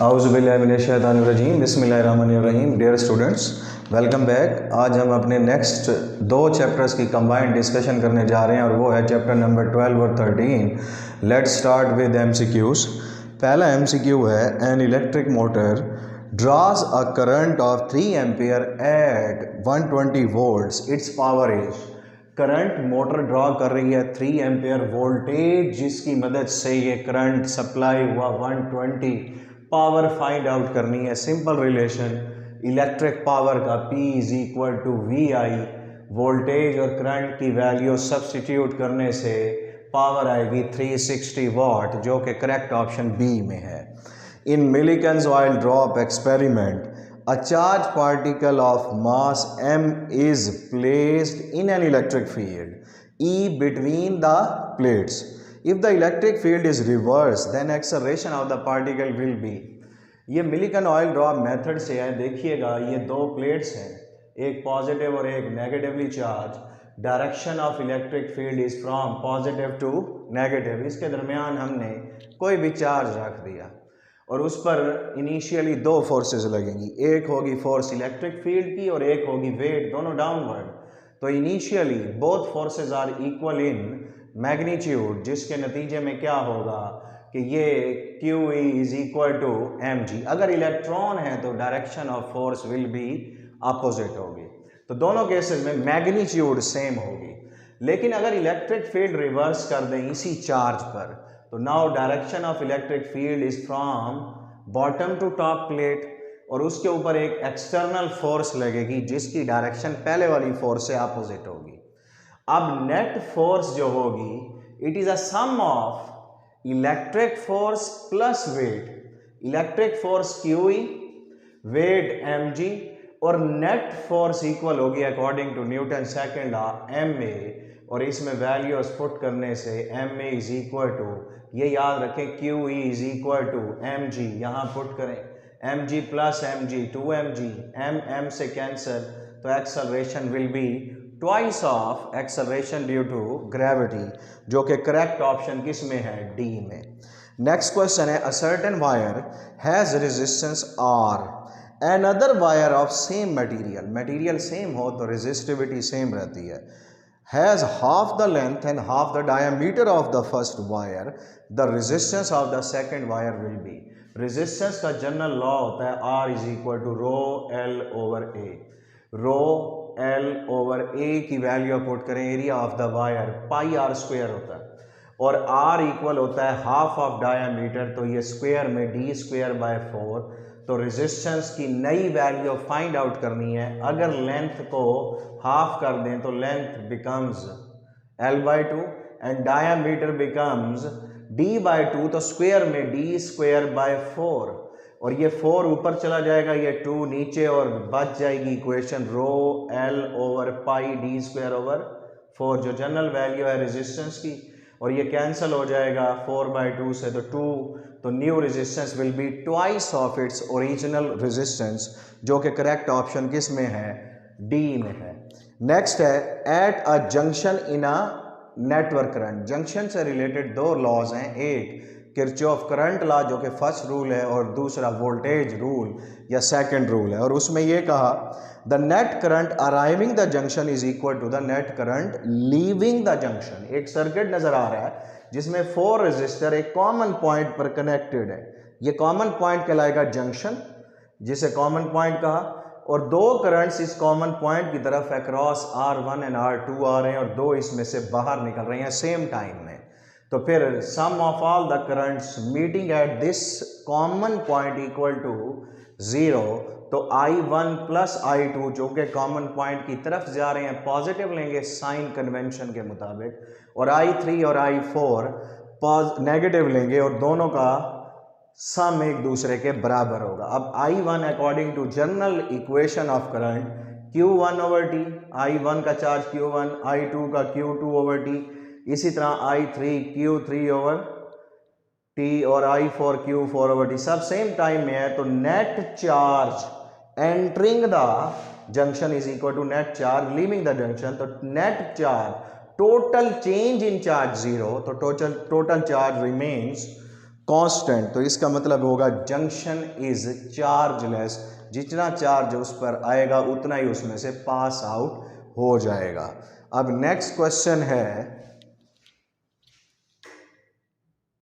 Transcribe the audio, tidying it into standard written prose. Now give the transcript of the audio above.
औज़ुबिल्लाहिमिनश्शैतानिर्रजीम बिस्मिल्लाहिर्रहमानिर्रहीम। Dear students, welcome back. आज हम अपने नेक्स्ट दो चैप्टर्स की कंबाइंड डिस्कशन करने जा रहे हैं और वो है चैप्टर नंबर 12 और 13। Let's start with MCQs. पहला एमसीक्यू है, an electric motor draws a current of 3 ampere at 120 volts, its power is. Current motor draw कर रही है 3 एम्पियर वोल्टेज जिसकी मदद से ये करंट सप्लाई हुआ 120। पावर फाइंड आउट करनी है। सिंपल रिलेशन इलेक्ट्रिक पावर का P is equal to VI, voltage और करंट की वैल्यू सब्सटीट्यूट करने से पावर आएगी 360 वाट, जो कि करेक्ट ऑप्शन बी में है। In Millikan's oil drop experiment a charged particle of mass m is placed in an electric field E between the plates. If the electric field is reversed, then acceleration of the particle will be। ये Millikan oil drop method से है। देखिएगा, ये दो plates हैं, एक positive और एक negatively charge. Direction of electric field is from positive to negative. इसके दरमियान हमने कोई भी चार्ज रख दिया और उस पर इनिशियली दो फोर्सेस लगेंगी, एक होगी फोर्स इलेक्ट्रिक फील्ड की और एक होगी वेट, दोनों डाउनवर्ड। तो initially both forces are equal in magnitude, जिसके नतीजे में क्या होगा कि ये QE is equal to mg। अगर इलेक्ट्रॉन है तो direction of force will be opposite होगी। तो दोनों केसेस में मैग्नीट्यूड सेम होगी। लेकिन अगर इलेक्ट्रिक फील्ड रिवर्स कर दें इसी चार्ज पर, तो now direction of electric field is from bottom to top plate और उसके ऊपर एक एक्सटर्नल फोर्स लगेगी जिसकी डायरेक्शन पहले वाली फोर्स से अपोजिट होगी। अब नेट फोर्स जो होगी, it is a sum of electric force plus weight. Electric force QE, weight mg और नेट फोर्स इक्वल होगी according to Newton second law ma, और इसमें वैल्यूज पुट करने से ma इज इक्वल टू, ये याद रखें, QE is equal to mg। यहाँ पुट करें mg plus mg 2mg, m से कैंसिल, तो acceleration will be twice of acceleration due to gravity, जो कि करेक्ट ऑप्शन किस में है, D में। नेक्स्ट क्वेश्चन है, a certain wire has resistance R, another wire of same material same हो तो रेजिस्टिविटी सेम रहती है, has half the length and half the diameter of the first wire, the resistance of the second wire will be। resistance का general law होता है R is equal to rho L over A। Rho L over A की वैल्यू put करें, area of the wire pi R square होता है और R equal होता है हाफ ऑफ डायामीटर, तो ये स्क्वायर में D स्क्वायर बाय 4। तो रेजिस्टेंस की नई वैल्यू फाइंड आउट करनी है। अगर लेंथ को हाफ कर दें तो length becomes L/2 and diameter becomes D/2, तो स्क्वायर में D स्क्वायर बाय 4 और ये 4 ऊपर चला जाएगा, ये 2 नीचे और बच जाएगी इक्वेशन रो L ओवर पाई D स्क्वायर ओवर 4, जो जनरल वैल्यू है रेजिस्टेंस की, और ये कैंसिल हो जाएगा 4/2 से, तो 2, तो new resistance will be twice of its original resistance, जो कि करेक्ट ऑप्शन किस में है, D में है। नेक्स्ट है, at a junction in a network current. Junction से रिलेटेड दो लॉज हैं, एक किरचॉफ करंट लॉ जो कि फर्स्ट रूल है और दूसरा वोल्टेज रूल या सेकंड रूल है, और उसमें यह कहा the net current arriving the junction is equal to the net current leaving the junction. एक सर्किट नजर आ रहा है जिसमें 4 रेजिस्टर एक कॉमन पॉइंट पर कनेक्टेड है। ये कॉमन पॉइंट कहलाएगा जंक्शन, जिसे कॉमन पॉइंट कहा, और दो करंट्स इस कॉमन पॉइंट की तरफ अक्रॉस R1 एंड R2 आ रहे हैं और दो इसमें से बाहर निकल रहे हैं सेम टाइम में। तो फिर sum of all the currents meeting at this common point equal to 0, तो I1 प्लस I2 जो कि कॉमन पॉइंट की तरफ जा रहे हैं पॉजिटिव लेंगे साइन कन्वेंशन के मुताबिक, और I3 और I4 नेगेटिव लेंगे और दोनों का सम एक दूसरे के बराबर होगा। अब I1 according to general equation of current Q1 over T, I1 का चार्ज Q1, I2 का Q2 ओवर T, इसी तरह I3 Q3 ओवर T और I4 Q4 ओवर T, सब सेम टाइम में है। तो net charge entering the junction is equal to net charge leaving the junction, तो net charge total change in charge 0, तो total charge remains constant, तो इसका मतलब होगा जंक्शन इज चार्जलेस, जितना चार्ज उस पर आएगा उतना ही उसमें से पास आउट हो जाएगा। अब नेक्स्ट क्वेश्चन है